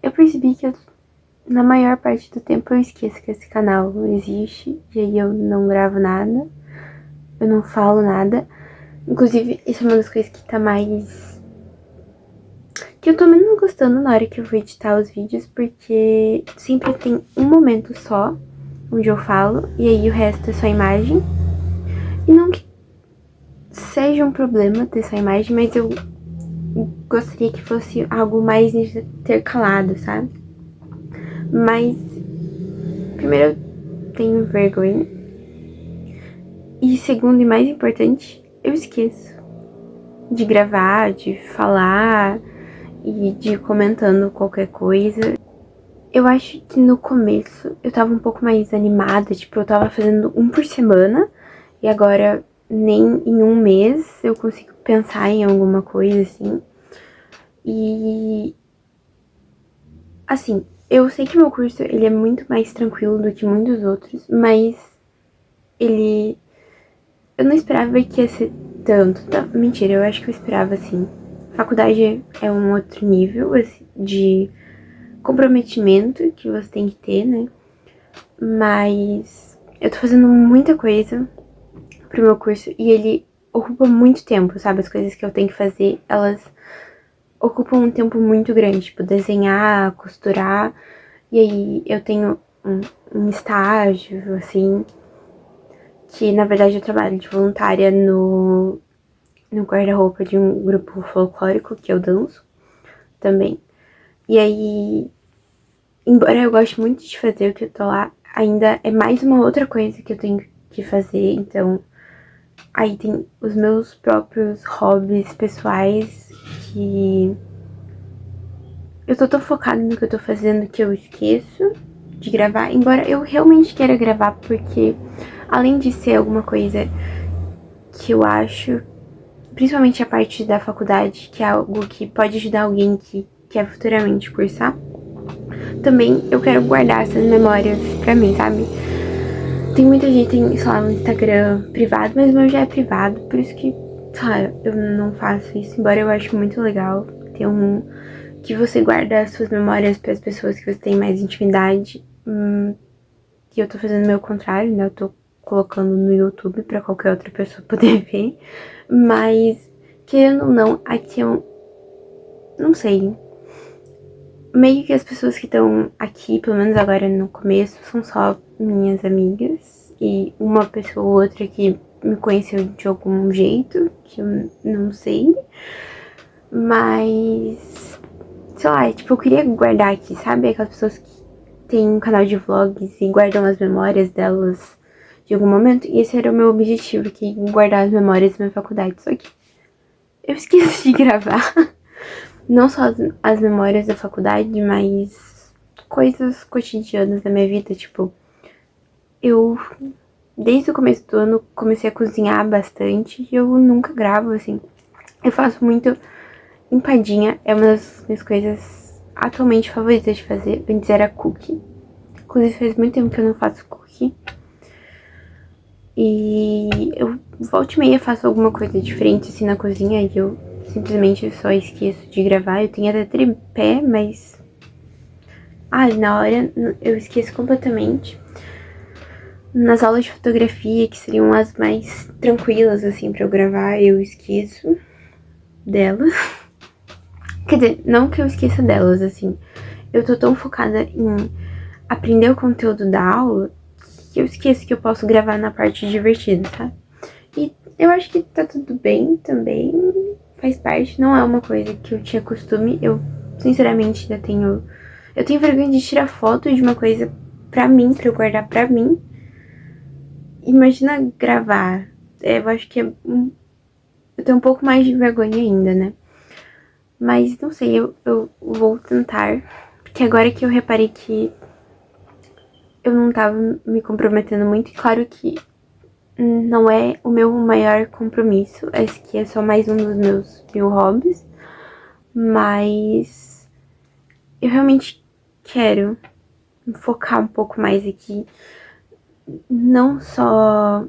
Eu percebi que na maior parte do tempo eu esqueço que esse canal existe, e aí eu não gravo nada, eu não falo nada. Inclusive, isso é uma das coisas que tá mais... que eu tô menos gostando na hora que eu vou editar os vídeos, porque sempre tem um momento só onde eu falo, e aí o resto é só imagem. E não que seja um problema ter só imagem, mas eu gostaria que fosse algo mais intercalado, sabe? Mas, primeiro, eu tenho vergonha. E segundo e mais importante, eu esqueço de gravar, de falar e de ir comentando qualquer coisa. Eu acho que no começo eu tava um pouco mais animada, tipo, eu tava fazendo um por semana. E agora, nem em um mês eu consigo pensar em alguma coisa, assim. E... assim, eu sei que meu curso, ele é muito mais tranquilo do que muitos outros, mas ele... eu não esperava que ia ser tanto, tá? Mentira, eu acho que eu esperava, assim. Faculdade é um outro nível, assim, de comprometimento que você tem que ter, né? Mas eu tô fazendo muita coisa pro meu curso e ele ocupa muito tempo, sabe? As coisas que eu tenho que fazer, elas ocupam um tempo muito grande, tipo, desenhar, costurar. E aí eu tenho um estágio, assim, que na verdade eu trabalho de voluntária no guarda-roupa de um grupo folclórico que eu danço também. E aí, embora eu goste muito de fazer o que eu tô lá, ainda é mais uma outra coisa que eu tenho que fazer, então aí tem os meus próprios hobbies pessoais que eu tô tão focada no que eu tô fazendo que eu esqueço de gravar, embora eu realmente queira gravar, porque além de ser alguma coisa que eu acho, principalmente a parte da faculdade, que é algo que pode ajudar alguém que quer futuramente cursar, também eu quero guardar essas memórias pra mim, sabe? Tem muita gente que tem, sei lá, um Instagram privado, mas o meu já é privado, por isso que, sabe, eu não faço isso, embora eu acho muito legal ter que você guarda as suas memórias para as pessoas que você tem mais intimidade. E eu tô fazendo o meu contrário, né? Eu tô colocando no YouTube pra qualquer outra pessoa poder ver. Mas, querendo ou não, aqui eu não sei. Meio que as pessoas que estão aqui, pelo menos agora no começo, são só minhas amigas. E uma pessoa ou outra que me conheceu de algum jeito, que eu não sei. Mas, sei lá, tipo, eu queria guardar aqui, sabe? Aquelas pessoas que têm um canal de vlogs e guardam as memórias delas de algum momento. E esse era o meu objetivo, que guardar as memórias da minha faculdade. Só que eu esqueci de gravar. Não só as memórias da faculdade, mas coisas cotidianas da minha vida. Tipo, eu, desde o começo do ano, comecei a cozinhar bastante. E eu nunca gravo, assim. Eu faço muito empadinha. É uma das minhas coisas atualmente favoritas de fazer. Antes era cookie. Inclusive faz muito tempo que eu não faço cookie. E eu volta e meia faço alguma coisa diferente assim na cozinha e eu simplesmente só esqueço de gravar. Eu tenho até tripé, mas... na hora eu esqueço completamente. Nas aulas de fotografia, que seriam as mais tranquilas, assim, pra eu gravar, eu esqueço delas. Quer dizer, não que eu esqueça delas, assim. eu tô tão focada em aprender o conteúdo da aula que eu esqueço que eu posso gravar na parte divertida, sabe? E eu acho que tá tudo bem também, faz parte, não é uma coisa que eu tinha costume, eu sinceramente ainda tenho... Eu tenho vergonha de tirar foto de uma coisa pra mim, pra eu guardar pra mim. Imagina gravar, eu acho que eu tenho um pouco mais de vergonha ainda, né? Mas não sei, eu vou tentar, porque agora que eu reparei que eu não tava me comprometendo muito, e claro que não é o meu maior compromisso, esse aqui é só mais um dos meus 1000 hobbies, mas eu realmente quero focar um pouco mais aqui, não só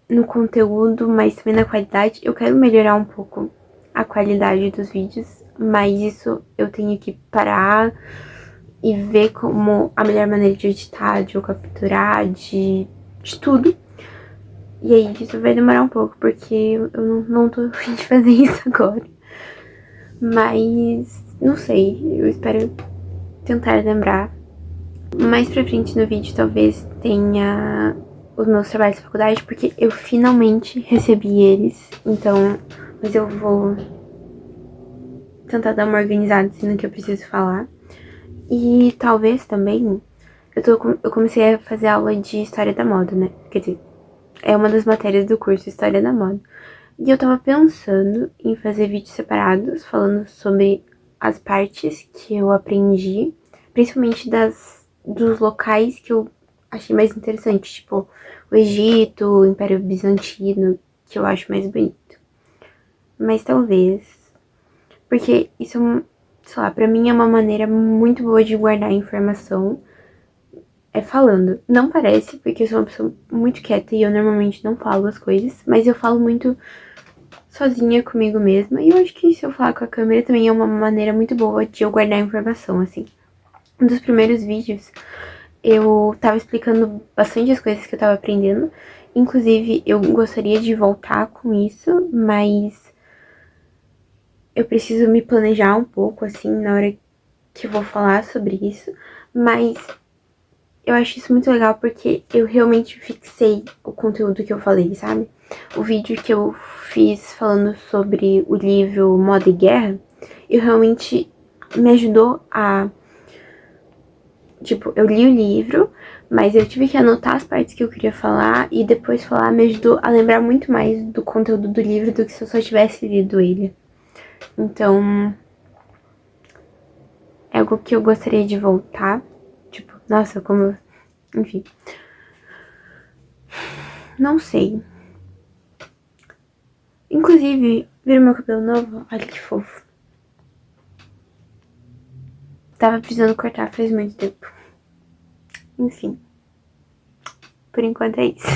no conteúdo, mas também na qualidade. Eu quero melhorar um pouco a qualidade dos vídeos, mas isso eu tenho que parar e ver como a melhor maneira de editar, de eu capturar, de tudo. E aí isso vai demorar um pouco, porque eu não tô afim de fazer isso agora. Mas não sei, eu espero tentar lembrar. Mais pra frente no vídeo talvez tenha os meus trabalhos de faculdade, porque eu finalmente recebi eles. Então, mas eu vou tentar dar uma organizada assim no que eu preciso falar. E talvez também eu comecei a fazer aula de história da moda, né? Quer dizer, é uma das matérias do curso História da Moda. E eu tava pensando em fazer vídeos separados, falando sobre as partes que eu aprendi, principalmente dos locais que eu achei mais interessante, tipo o Egito, o Império Bizantino, que eu acho mais bonito. Mas talvez, porque isso, sei lá, pra mim é uma maneira muito boa de guardar informação, é falando. Não parece, porque eu sou uma pessoa muito quieta e eu normalmente não falo as coisas, mas eu falo muito sozinha comigo mesma. E eu acho que se eu falar com a câmera também é uma maneira muito boa de eu guardar informação, assim. Um dos primeiros vídeos, eu tava explicando bastante as coisas que eu tava aprendendo. Inclusive, eu gostaria de voltar com isso, mas eu preciso me planejar um pouco, assim, na hora que eu vou falar sobre isso. Mas eu acho isso muito legal porque eu realmente fixei o conteúdo que eu falei, sabe? O vídeo que eu fiz falando sobre o livro Moda e Guerra, eu realmente me ajudou a... Tipo, eu li o livro, mas eu tive que anotar as partes que eu queria falar e depois falar me ajudou a lembrar muito mais do conteúdo do livro do que se eu só tivesse lido ele. Então, é algo que eu gostaria de voltar. Tipo, nossa, como eu... Enfim. Não sei. Inclusive, viram meu cabelo novo? Olha que fofo. Tava precisando cortar faz muito tempo. Enfim. Por enquanto é isso.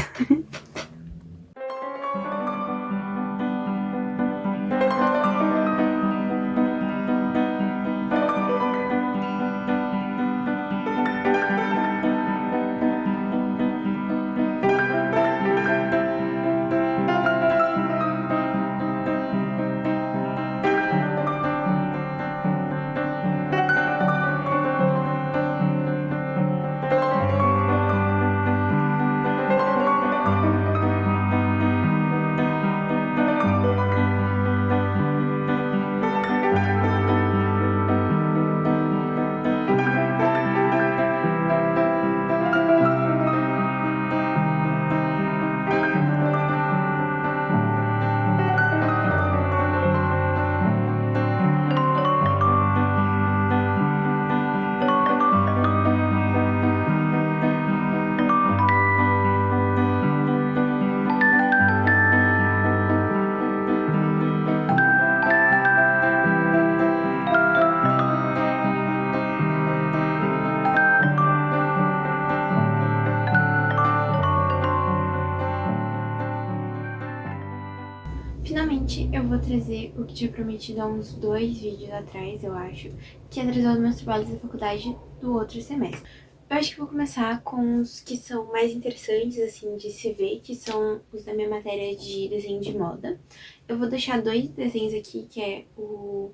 Finalmente, eu vou trazer o que tinha prometido há uns 2 vídeos atrás, eu acho, que é trazer os meus trabalhos da faculdade do outro semestre. Eu acho que vou começar com os que são mais interessantes, assim, de se ver, que são os da minha matéria de desenho de moda. Eu vou deixar 2 desenhos aqui, que é o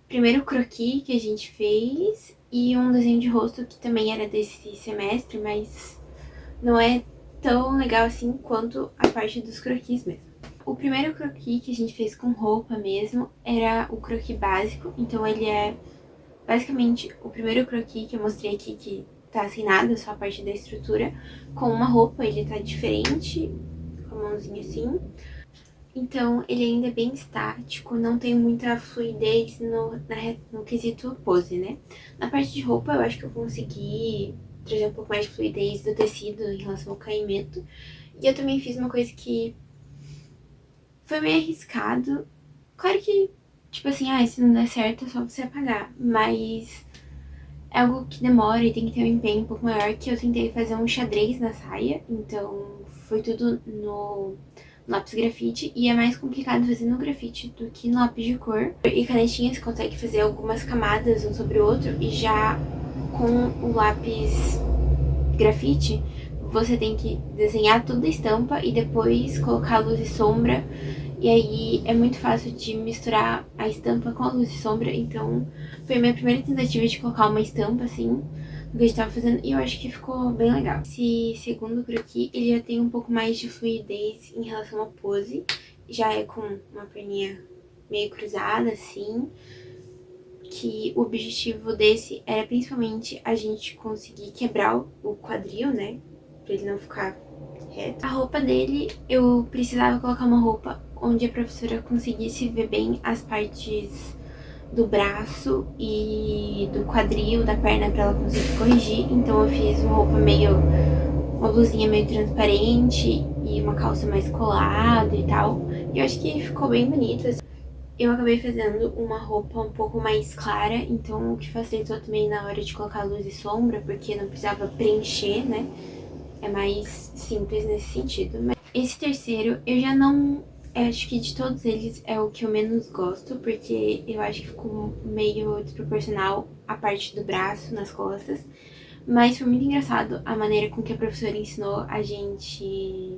primeiro croquis que a gente fez e um desenho de rosto que também era desse semestre, mas não é tão legal assim quanto a parte dos croquis mesmo. O primeiro croquis que a gente fez com roupa mesmo era o croquis básico, então ele é basicamente o primeiro croquis que eu mostrei aqui, que tá sem nada, só a parte da estrutura, com uma roupa. Ele tá diferente, com a mãozinha assim. Então, ele ainda é bem estático, não tem muita fluidez no quesito pose, né? Na parte de roupa, eu acho que eu consegui trazer um pouco mais de fluidez do tecido em relação ao caimento. E eu também fiz uma coisa que foi meio arriscado. Claro que, tipo assim, se não der certo é só você apagar. Mas é algo que demora e tem que ter um empenho um pouco maior, que eu tentei fazer um xadrez na saia. Então, foi tudo no lápis grafite, e é mais complicado fazer no grafite do que no lápis de cor. E canetinha você consegue fazer algumas camadas um sobre o outro, e já com o lápis grafite você tem que desenhar toda a estampa e depois colocar luz e sombra, e aí é muito fácil de misturar a estampa com a luz e sombra. Então foi a minha primeira tentativa de colocar uma estampa assim do que a gente tava fazendo, e eu acho que ficou bem legal. Esse segundo croquis, ele já tem um pouco mais de fluidez em relação à pose, já é com uma perninha meio cruzada assim, que o objetivo desse era principalmente a gente conseguir quebrar o quadril, né, pra ele não ficar reto. A roupa dele, eu precisava colocar uma roupa onde a professora conseguisse ver bem as partes do braço e do quadril, da perna, pra ela conseguir corrigir. Então eu fiz uma blusinha meio transparente e uma calça mais colada e tal. E eu acho que ficou bem bonito. Eu acabei fazendo uma roupa um pouco mais clara, então o que facilitou também na hora de colocar luz e sombra, porque não precisava preencher, né? É mais simples nesse sentido. Mas esse terceiro, eu já não... Eu acho que de todos eles é o que eu menos gosto, porque eu acho que ficou meio desproporcional a parte do braço nas costas. Mas foi muito engraçado a maneira com que a professora ensinou a gente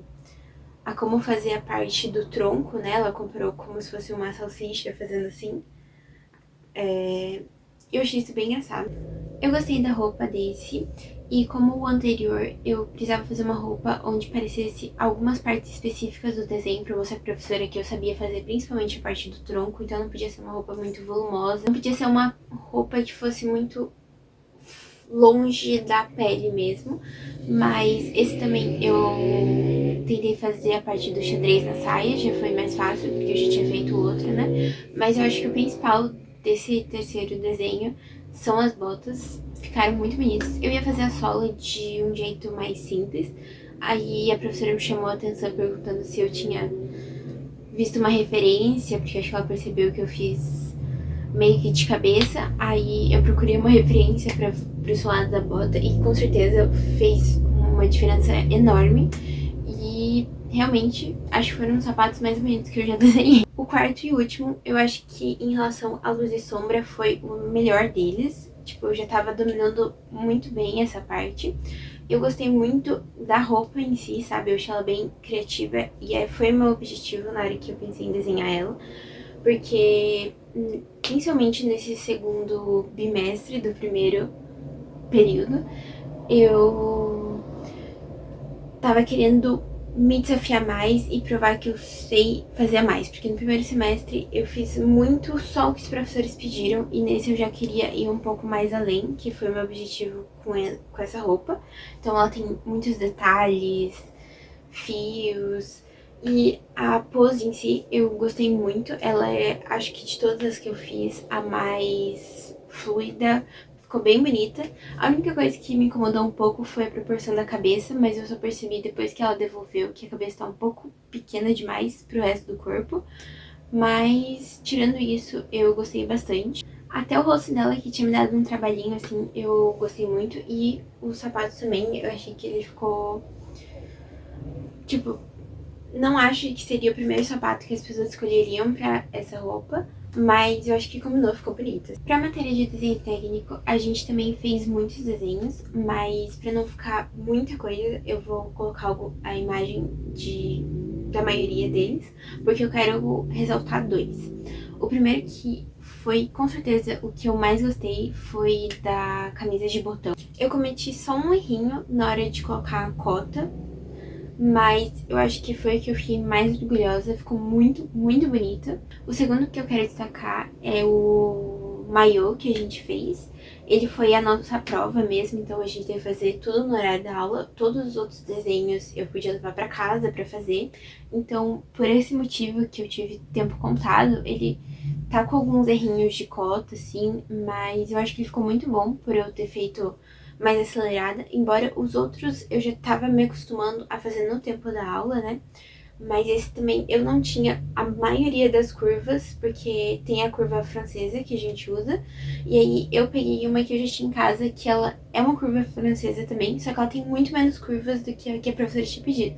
a como fazer a parte do tronco, né? Ela comparou como se fosse uma salsicha fazendo assim. Eu achei isso bem engraçado. Eu gostei da roupa desse, e como o anterior, eu precisava fazer uma roupa onde parecesse algumas partes específicas do desenho pra mostrar pra professora que eu sabia fazer principalmente a parte do tronco, então não podia ser uma roupa muito volumosa, não podia ser uma roupa que fosse muito longe da pele mesmo, mas esse também eu tentei fazer a parte do xadrez na saia, já foi mais fácil porque eu já tinha feito outra, né? Mas eu acho que o principal desse terceiro desenho são as botas, ficaram muito bonitas. Eu ia fazer a sola de um jeito mais simples, aí a professora me chamou a atenção perguntando se eu tinha visto uma referência, porque acho que ela percebeu que eu fiz meio que de cabeça. Aí eu procurei uma referência para pro solado da bota, e com certeza fez uma diferença enorme. E realmente acho que foram os sapatos mais bonitos que eu já desenhei. O quarto e último, eu acho que em relação à luz e sombra foi o melhor deles. Tipo, eu já tava dominando muito bem essa parte. Eu gostei muito da roupa em si, sabe? Eu achei ela bem criativa, e foi o meu objetivo na hora que eu pensei em desenhar ela. Porque, principalmente nesse segundo bimestre do primeiro período, eu tava querendo me desafiar mais e provar que eu sei fazer mais. Porque no primeiro semestre eu fiz muito só o que os professores pediram, e nesse eu já queria ir um pouco mais além, que foi o meu objetivo com essa roupa. Então ela tem muitos detalhes, fios, e a pose em si eu gostei muito. Ela é, acho que de todas as que eu fiz, a mais fluida. Ficou bem bonita. A única coisa que me incomodou um pouco foi a proporção da cabeça, mas eu só percebi depois que ela devolveu que a cabeça tá um pouco pequena demais pro resto do corpo. Mas, tirando isso, eu gostei bastante. Até o rosto dela, que tinha me dado um trabalhinho, assim, eu gostei muito. E os sapatos também, eu achei que ele ficou... Tipo, não acho que seria o primeiro sapato que as pessoas escolheriam pra essa roupa, mas eu acho que combinou, ficou bonito. Pra matéria de desenho técnico, a gente também fez muitos desenhos, mas pra não ficar muita coisa, eu vou colocar a imagem da maioria deles, porque eu quero ressaltar dois. O primeiro que foi, com certeza, o que eu mais gostei foi da camisa de botão. Eu cometi só um errinho na hora de colocar a cota, mas eu acho que foi o que eu fiquei mais orgulhosa, ficou muito, muito bonita. O segundo que eu quero destacar é o maiô que a gente fez. Ele foi a nossa prova mesmo, então a gente teve que fazer tudo no horário da aula. Todos os outros desenhos eu podia levar pra casa pra fazer. Então, por esse motivo que eu tive tempo contado, ele tá com alguns errinhos de cota, assim, mas eu acho que ele ficou muito bom por eu ter feito mais acelerada, embora os outros eu já tava me acostumando a fazer no tempo da aula, né? Mas esse também eu não tinha a maioria das curvas, porque tem a curva francesa que a gente usa, e aí eu peguei uma que eu já tinha em casa, que ela é uma curva francesa também, só que ela tem muito menos curvas do que a professora tinha pedido.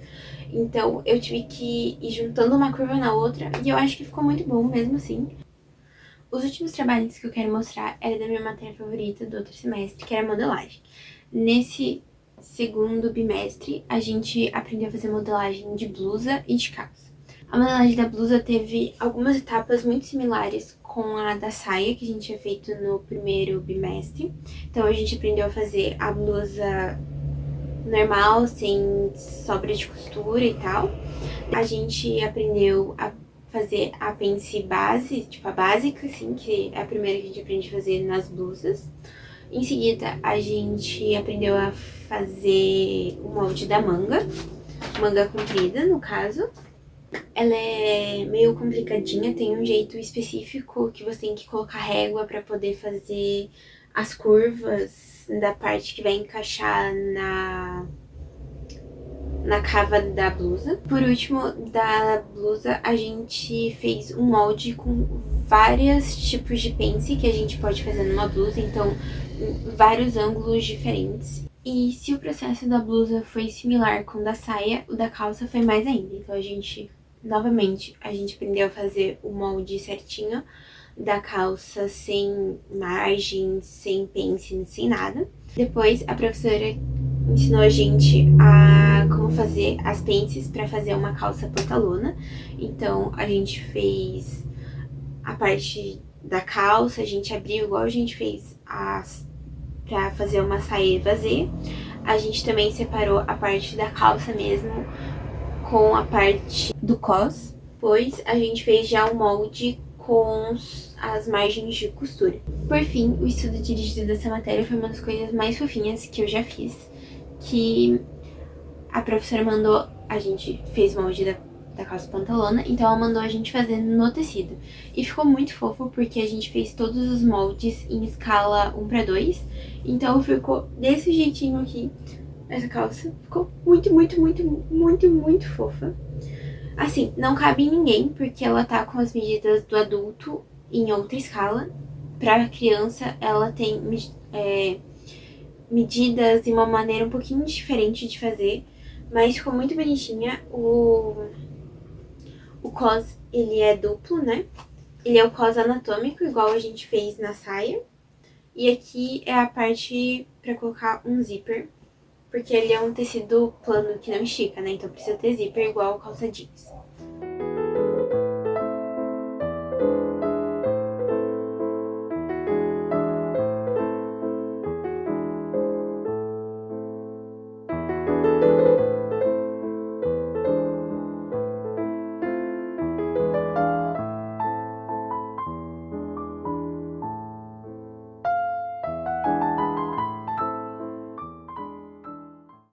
Então eu tive que ir juntando uma curva na outra, e eu acho que ficou muito bom mesmo assim. Os últimos trabalhos que eu quero mostrar era da minha matéria favorita do outro semestre, que era modelagem. Nesse segundo bimestre, a gente aprendeu a fazer modelagem de blusa e de calça. A modelagem da blusa teve algumas etapas muito similares com a da saia, que a gente tinha feito no primeiro bimestre. Então, a gente aprendeu a fazer a blusa normal, sem sobra de costura e tal. A gente aprendeu a fazer a pence base, tipo a básica, assim, que é a primeira que a gente aprende a fazer nas blusas. Em seguida, a gente aprendeu a fazer o molde da manga comprida, no caso. Ela é meio complicadinha, tem um jeito específico que você tem que colocar régua para poder fazer as curvas da parte que vai encaixar na cava da blusa. Por último, da blusa, a gente fez um molde com vários tipos de pence que a gente pode fazer numa blusa, então vários ângulos diferentes. E se o processo da blusa foi similar com o da saia, o da calça foi mais ainda. Então a gente, novamente, a gente aprendeu a fazer o molde certinho da calça sem margem, sem pence, sem nada. Depois a professora ensinou a gente a como fazer as pences para fazer uma calça pantalona. Então a gente fez a parte da calça, a gente abriu igual a gente fez para fazer uma saia vazê. A gente também separou a parte da calça mesmo com a parte do cos, pois a gente fez já o molde com as margens de costura. Por fim, o estudo dirigido dessa matéria foi uma das coisas mais fofinhas que eu já fiz, que a professora mandou, a gente fez o molde da calça pantalona, então ela mandou a gente fazer no tecido. E ficou muito fofo porque a gente fez todos os moldes em escala 1:2, então ficou desse jeitinho aqui. Essa calça ficou muito, muito, muito, muito, muito fofa. Assim, não cabe em ninguém, porque ela tá com as medidas do adulto em outra escala. Pra criança, ela tem medidas de uma maneira um pouquinho diferente de fazer, mas ficou muito bonitinha. O cos, ele é duplo, né? Ele é o cos anatômico, igual a gente fez na saia. E aqui é a parte pra colocar um zíper, porque ele é um tecido plano que não estica, né? Então precisa ter zíper igual calça jeans.